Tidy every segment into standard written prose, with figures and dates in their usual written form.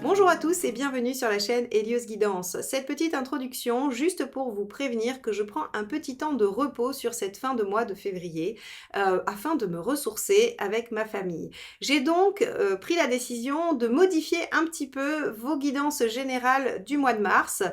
Bonjour à tous et bienvenue sur la chaîne Hélios Guidance. Cette petite introduction, juste pour vous prévenir que je prends un petit temps de repos sur cette fin de mois de février afin de me ressourcer avec ma famille. J'ai donc pris la décision de modifier un petit peu vos guidances générales du mois de mars.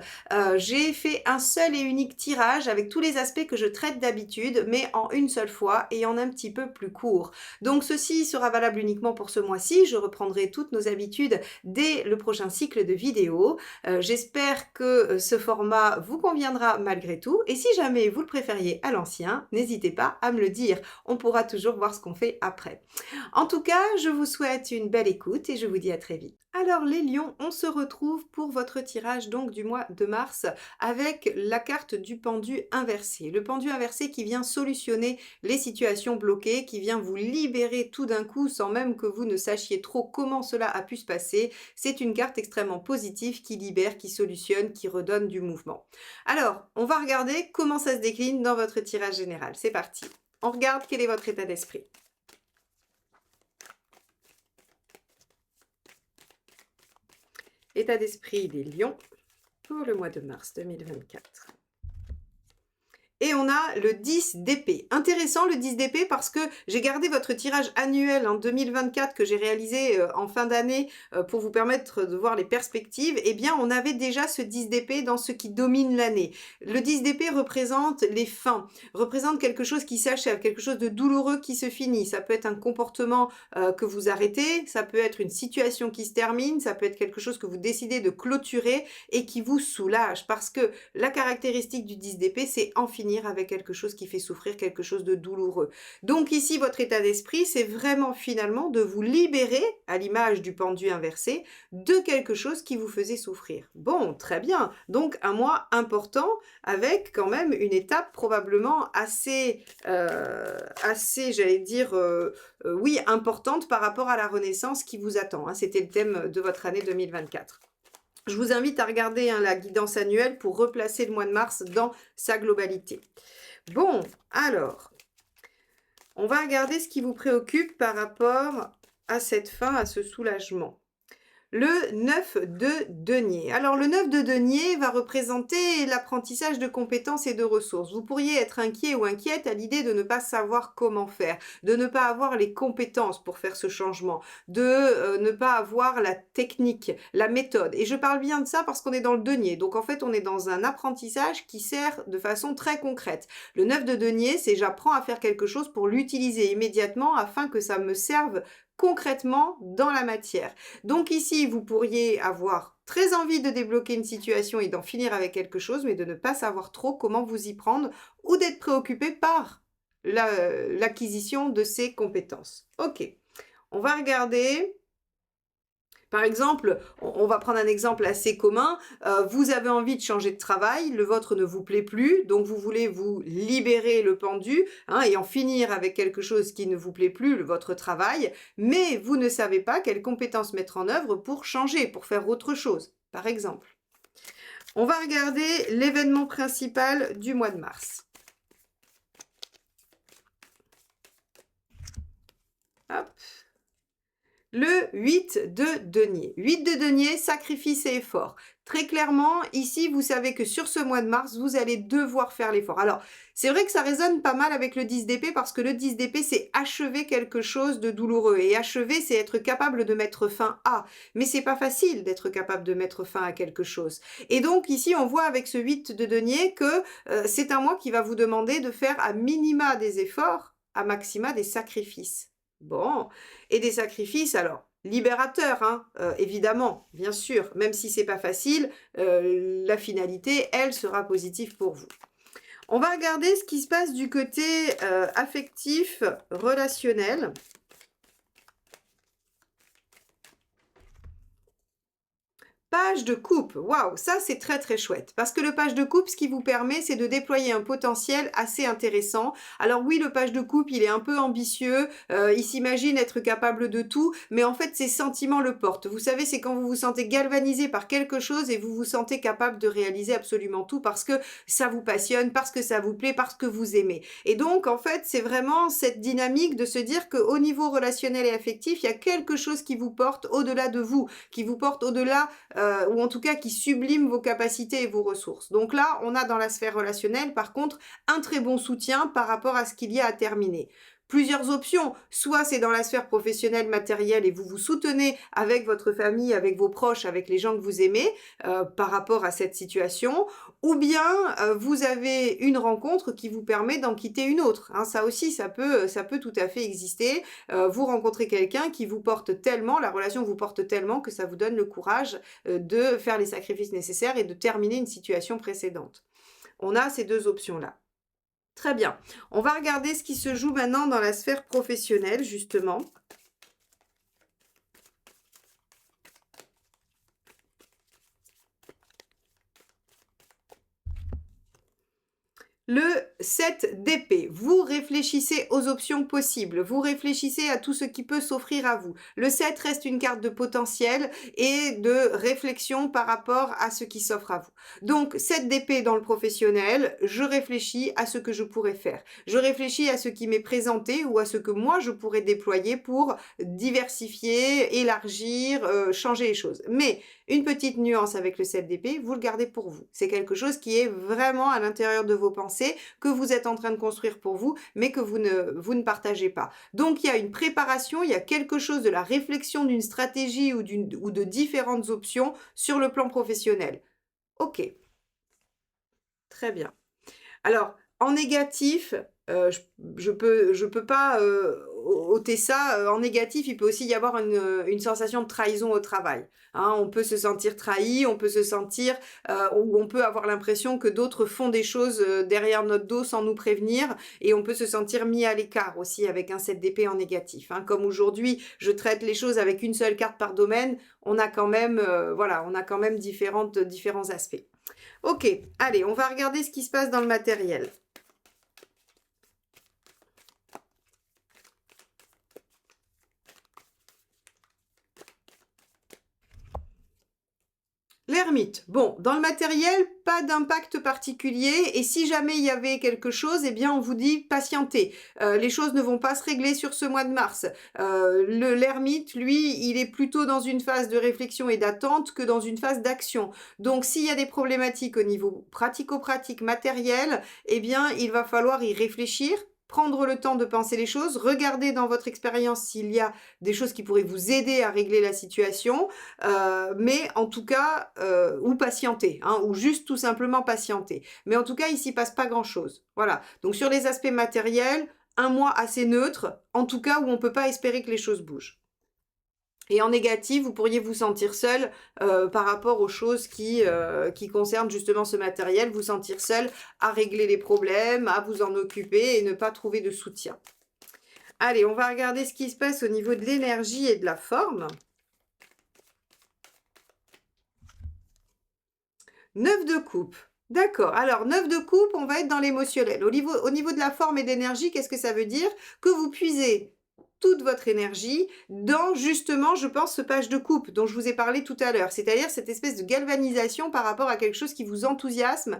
J'ai fait un seul et unique tirage avec tous les aspects que je traite d'habitude, mais en une seule fois et en un petit peu plus court. Donc ceci sera valable uniquement pour ce mois-ci. Je reprendrai toutes nos habitudes dès le prochain cycle de vidéos. J'espère que ce format vous conviendra malgré tout. Et si jamais vous le préfériez à l'ancien, n'hésitez pas à me le dire. On pourra toujours voir ce qu'on fait après. En tout cas, je vous souhaite une belle écoute et je vous dis à très vite. Alors les lions, on se retrouve pour votre tirage donc du mois de mars avec la carte du pendu inversé. Le pendu inversé qui vient solutionner les situations bloquées, qui vient vous libérer tout d'un coup sans même que vous ne sachiez trop comment cela a pu se passer. C'est une carte extrêmement positive qui libère, qui solutionne, qui redonne du mouvement. Alors, on va regarder comment ça se décline dans votre tirage général. C'est parti. On regarde quel est votre état d'esprit. État d'esprit des lions pour le mois de mars 2024. Et on a le 10 d'épée. Intéressant le 10 d'épée parce que j'ai gardé votre tirage annuel en 2024 que j'ai réalisé en fin d'année pour vous permettre de voir les perspectives. Eh bien, on avait déjà ce 10 d'épée dans ce qui domine l'année. Le 10 d'épée représente les fins, représente quelque chose qui s'achève, quelque chose de douloureux qui se finit. Ça peut être un comportement que vous arrêtez, ça peut être une situation qui se termine, ça peut être quelque chose que vous décidez de clôturer et qui vous soulage parce que la caractéristique du 10 d'épée, c'est en finir avec quelque chose qui fait souffrir, quelque chose de douloureux. Donc ici, votre état d'esprit, c'est vraiment finalement de vous libérer, à l'image du pendu inversé, de quelque chose qui vous faisait souffrir. Bon, très bien. Donc un mois important avec quand même une étape probablement assez, j'allais dire, oui, importante par rapport à la renaissance qui vous attend. Hein. C'était le thème de votre année 2024. Je vous invite à regarder la guidance annuelle pour replacer le mois de mars dans sa globalité. Bon, alors, on va regarder ce qui vous préoccupe par rapport à cette fin, à ce soulagement. Le 9 de denier. Alors le 9 de denier va représenter l'apprentissage de compétences et de ressources. Vous pourriez être inquiet ou inquiète à l'idée de ne pas savoir comment faire, de ne pas avoir les compétences pour faire ce changement, de ne pas avoir la technique, la méthode. Et je parle bien de ça parce qu'on est dans le denier. Donc en fait, on est dans un apprentissage qui sert de façon très concrète. Le 9 de denier, c'est j'apprends à faire quelque chose pour l'utiliser immédiatement afin que ça me serve concrètement dans la matière. Donc ici, vous pourriez avoir très envie de débloquer une situation et d'en finir avec quelque chose, mais de ne pas savoir trop comment vous y prendre ou d'être préoccupé par l'acquisition de ces compétences. Ok, on va regarder. Par exemple, on va prendre un exemple assez commun. Vous avez envie de changer de travail, le vôtre ne vous plaît plus, donc vous voulez vous libérer le pendu et en finir avec quelque chose qui ne vous plaît plus, votre travail, mais vous ne savez pas quelles compétences mettre en œuvre pour changer, pour faire autre chose, par exemple. On va regarder l'événement principal du mois de mars. Hop. Le 8 de denier. 8 de denier, sacrifice et effort. Très clairement, ici, vous savez que sur ce mois de mars, vous allez devoir faire l'effort. Alors, c'est vrai que ça résonne pas mal avec le 10 d'épée parce que le 10 d'épée, c'est achever quelque chose de douloureux. Et achever, c'est être capable de mettre fin à. Mais c'est pas facile d'être capable de mettre fin à quelque chose. Et donc, ici, on voit avec ce 8 de denier que c'est un mois qui va vous demander de faire à minima des efforts, à maxima des sacrifices. Bon, et des sacrifices, alors, libérateurs, évidemment, bien sûr, même si c'est pas facile, la finalité, elle, sera positive pour vous. On va regarder ce qui se passe du côté affectif, relationnel. Page de coupe, waouh, ça c'est très très chouette. Parce que le page de coupe, ce qui vous permet, c'est de déployer un potentiel assez intéressant. Alors oui, le page de coupe, il est un peu ambitieux, il s'imagine être capable de tout, mais en fait, ses sentiments le portent. Vous savez, c'est quand vous vous sentez galvanisé par quelque chose et vous vous sentez capable de réaliser absolument tout parce que ça vous passionne, parce que ça vous plaît, parce que vous aimez. Et donc, en fait, c'est vraiment cette dynamique de se dire qu'au niveau relationnel et affectif, il y a quelque chose qui vous porte au-delà de vous, qui vous porte au-delà ou en tout cas qui sublime vos capacités et vos ressources. Donc là, on a dans la sphère relationnelle, par contre, un très bon soutien par rapport à ce qu'il y a à terminer. Plusieurs options, soit c'est dans la sphère professionnelle, matérielle, et vous vous soutenez avec votre famille, avec vos proches, avec les gens que vous aimez par rapport à cette situation, ou bien vous avez une rencontre qui vous permet d'en quitter une autre. Hein, ça aussi, ça peut tout à fait exister. Vous rencontrez quelqu'un qui vous porte tellement, la relation vous porte tellement que ça vous donne le courage de faire les sacrifices nécessaires et de terminer une situation précédente. On a ces deux options-là. Très bien. On va regarder ce qui se joue maintenant dans la sphère professionnelle, justement. Le 7 d'épée, vous réfléchissez aux options possibles, vous réfléchissez à tout ce qui peut s'offrir à vous. Le 7 reste une carte de potentiel et de réflexion par rapport à ce qui s'offre à vous. Donc 7 d'épée dans le professionnel, je réfléchis à ce que je pourrais faire. Je réfléchis à ce qui m'est présenté ou à ce que moi je pourrais déployer pour diversifier, élargir, changer les choses. Mais une petite nuance avec le 7 d'épée, vous le gardez pour vous. C'est quelque chose qui est vraiment à l'intérieur de vos pensées, que vous êtes en train de construire pour vous, mais que vous ne partagez pas. Donc il y a une préparation, il y a quelque chose de la réflexion d'une stratégie ou de différentes options sur le plan professionnel. Ok, très bien. Alors, en négatif, je peux pas ôter ça. En négatif, il peut aussi y avoir une sensation de trahison au travail. Hein, on peut se sentir trahi, on peut se sentir, ou on peut avoir l'impression que d'autres font des choses derrière notre dos sans nous prévenir, et on peut se sentir mis à l'écart aussi avec un 7 d'épée en négatif. Hein. Comme aujourd'hui, je traite les choses avec une seule carte par domaine, on a quand même, voilà, on a quand même différents aspects. Ok, allez, on va regarder ce qui se passe dans le matériel. L'ermite. Bon, dans le matériel, pas d'impact particulier. Et si jamais il y avait quelque chose, eh bien, on vous dit patientez. Les choses ne vont pas se régler sur ce mois de mars. L'ermite, lui, il est plutôt dans une phase de réflexion et d'attente que dans une phase d'action. Donc, s'il y a des problématiques au niveau pratico-pratique matériel, eh bien, il va falloir y réfléchir, prendre le temps de penser les choses, regarder dans votre expérience s'il y a des choses qui pourraient vous aider à régler la situation, mais en tout cas, ou patienter, hein, ou juste tout simplement patienter. Mais en tout cas, il s'y passe pas grand-chose. Voilà. Donc sur les aspects matériels, un mois assez neutre, en tout cas où on ne peut pas espérer que les choses bougent. Et en négatif, vous pourriez vous sentir seul par rapport aux choses qui concernent justement ce matériel, vous sentir seul à régler les problèmes, à vous en occuper et ne pas trouver de soutien. Allez, on va regarder ce qui se passe au niveau de l'énergie et de la forme. 9 de coupe. D'accord. Alors, 9 de coupe, on va être dans l'émotionnel. Au niveau de la forme et d'énergie, qu'est-ce que ça veut dire? Que vous puisez toute votre énergie dans justement, je pense, ce page de coupe dont je vous ai parlé tout à l'heure. C'est-à-dire cette espèce de galvanisation par rapport à quelque chose qui vous enthousiasme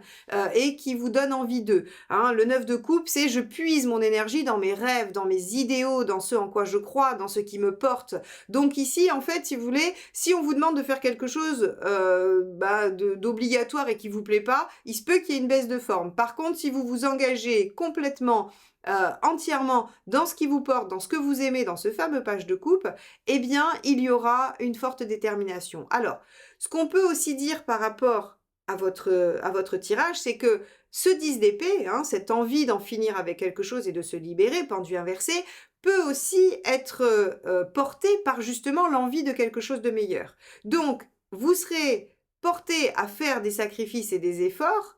et qui vous donne envie d'eux. Hein, le 9 de coupe, c'est je puise mon énergie dans mes rêves, dans mes idéaux, dans ce en quoi je crois, dans ce qui me porte. Donc ici, en fait, si vous voulez, si on vous demande de faire quelque chose d'obligatoire et qui vous plaît pas, il se peut qu'il y ait une baisse de forme. Par contre, si vous vous engagez complètement entièrement dans ce qui vous porte, dans ce que vous aimez, dans ce fameux page de coupe, eh bien, il y aura une forte détermination. Alors, ce qu'on peut aussi dire par rapport à votre tirage, c'est que ce 10 d'épée, hein, cette envie d'en finir avec quelque chose et de se libérer, pendu inversé, peut aussi être porté par justement l'envie de quelque chose de meilleur. Donc, vous serez porté à faire des sacrifices et des efforts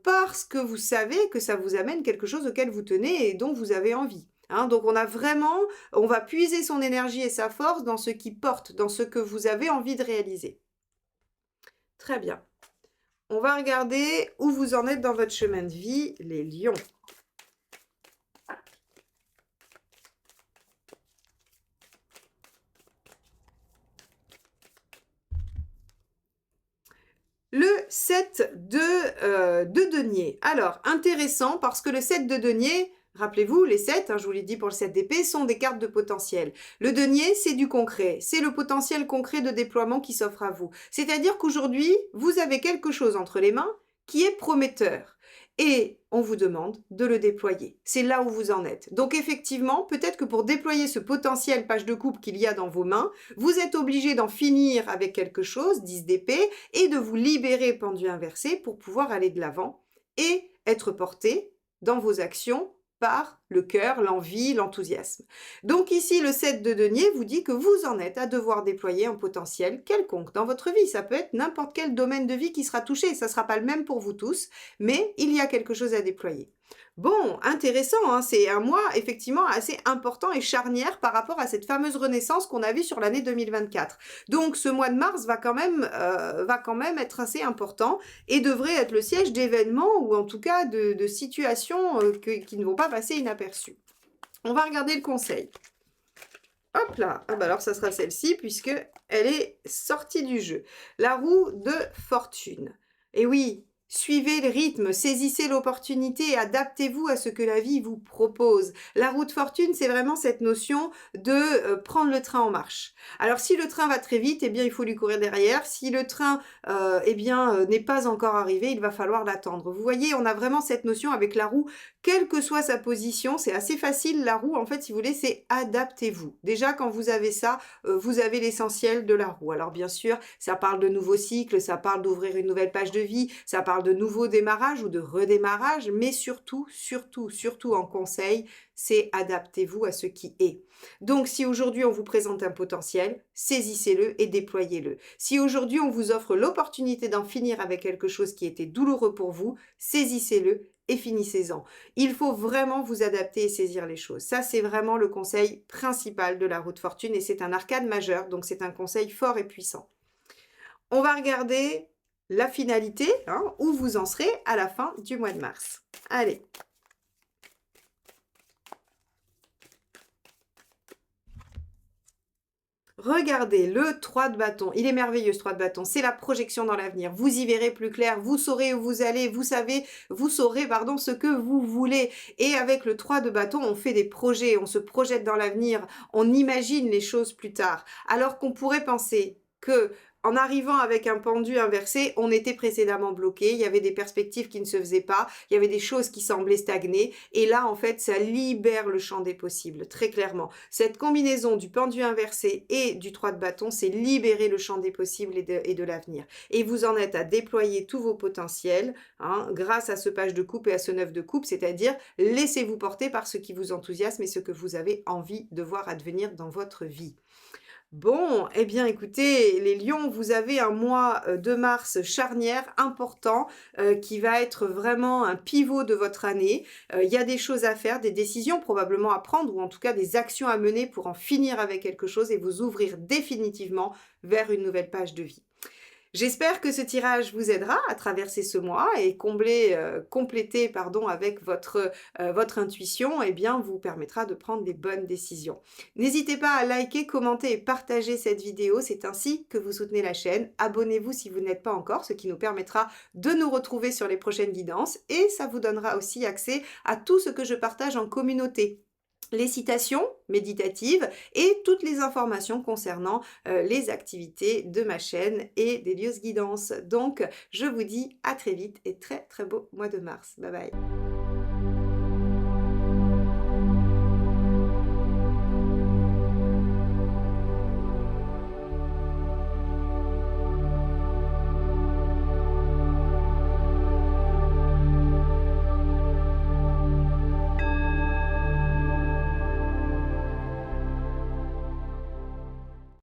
parce que vous savez que ça vous amène quelque chose auquel vous tenez et dont vous avez envie. Hein, donc on va puiser son énergie et sa force dans ce qui porte, dans ce que vous avez envie de réaliser. Très bien. On va regarder où vous en êtes dans votre chemin de vie, les lions. Le 7 de denier. Alors, intéressant parce que le 7 de denier, rappelez-vous, les 7, je vous l'ai dit pour le 7 d'épée, sont des cartes de potentiel. Le denier, c'est du concret. C'est le potentiel concret de déploiement qui s'offre à vous. C'est-à-dire qu'aujourd'hui, vous avez quelque chose entre les mains qui est prometteur. Et on vous demande de le déployer. C'est là où vous en êtes. Donc effectivement, peut-être que pour déployer ce potentiel page de coupe qu'il y a dans vos mains, vous êtes obligé d'en finir avec quelque chose, 10 d'épée, et de vous libérer pendu inversé pour pouvoir aller de l'avant et être porté dans vos actions par le cœur, l'envie, l'enthousiasme. Donc ici, le 7 de denier vous dit que vous en êtes à devoir déployer un potentiel quelconque dans votre vie. Ça peut être n'importe quel domaine de vie qui sera touché. Ça ne sera pas le même pour vous tous, mais il y a quelque chose à déployer. Bon, intéressant, c'est un mois effectivement assez important et charnière par rapport à cette fameuse renaissance qu'on a vue sur l'année 2024. Donc ce mois de mars va quand même être assez important et devrait être le siège d'événements ou en tout cas de situations qui ne vont pas passer inaperçues. On va regarder le conseil. Hop là, ah bah alors ça sera celle-ci puisque elle est sortie du jeu. La roue de fortune. Et oui, suivez le rythme, saisissez l'opportunité, adaptez-vous à ce que la vie vous propose. La roue de fortune, c'est vraiment cette notion de prendre le train en marche. Alors si le train va très vite, eh bien il faut lui courir derrière. Si le train n'est pas encore arrivé, il va falloir l'attendre. Vous voyez, on a vraiment cette notion avec la roue, quelle que soit sa position, c'est assez facile. La roue, en fait, si vous voulez, c'est adaptez-vous. Déjà, quand vous avez ça, vous avez l'essentiel de la roue. Alors bien sûr, ça parle de nouveaux cycles, ça parle d'ouvrir une nouvelle page de vie, ça parle de nouveaux démarrages ou de redémarrage, mais surtout en conseil, c'est adaptez-vous à ce qui est. Donc si aujourd'hui on vous présente un potentiel, saisissez-le et déployez-le. Si aujourd'hui on vous offre l'opportunité d'en finir avec quelque chose qui était douloureux pour vous, saisissez-le et finissez-en. Il faut vraiment vous adapter et saisir les choses. Ça, c'est vraiment le conseil principal de la roue de fortune et c'est un arcane majeur, donc c'est un conseil fort et puissant. On va regarder la finalité, où vous en serez à la fin du mois de mars. Allez. Regardez le 3 de bâton. Il est merveilleux ce 3 de bâton. C'est la projection dans l'avenir. Vous y verrez plus clair. Vous saurez où vous allez. Vous saurez ce que vous voulez. Et avec le 3 de bâton, on fait des projets. On se projette dans l'avenir. On imagine les choses plus tard. Alors qu'on pourrait penser que en arrivant avec un pendu inversé, on était précédemment bloqué, il y avait des perspectives qui ne se faisaient pas, il y avait des choses qui semblaient stagner, et là, en fait, ça libère le champ des possibles, très clairement. Cette combinaison du pendu inversé et du 3 de bâton, c'est libérer le champ des possibles et de l'avenir. Et vous en êtes à déployer tous vos potentiels, grâce à ce page de coupe et à ce 9 de coupe, c'est-à-dire laissez-vous porter par ce qui vous enthousiasme et ce que vous avez envie de voir advenir dans votre vie. Bon, eh bien écoutez, les lions, vous avez un mois de mars charnière important qui va être vraiment un pivot de votre année. Il y a des choses à faire, des décisions probablement à prendre ou en tout cas des actions à mener pour en finir avec quelque chose et vous ouvrir définitivement vers une nouvelle page de vie. J'espère que ce tirage vous aidera à traverser ce mois et compléter avec votre intuition, vous permettra de prendre des bonnes décisions. N'hésitez pas à liker, commenter et partager cette vidéo, c'est ainsi que vous soutenez la chaîne. Abonnez-vous si vous n'êtes pas encore, ce qui nous permettra de nous retrouver sur les prochaines guidances et ça vous donnera aussi accès à tout ce que je partage en communauté. Les citations méditatives et toutes les informations concernant les activités de ma chaîne et d'Hélios Guidance. Donc, je vous dis à très vite et très très beau mois de mars. Bye bye.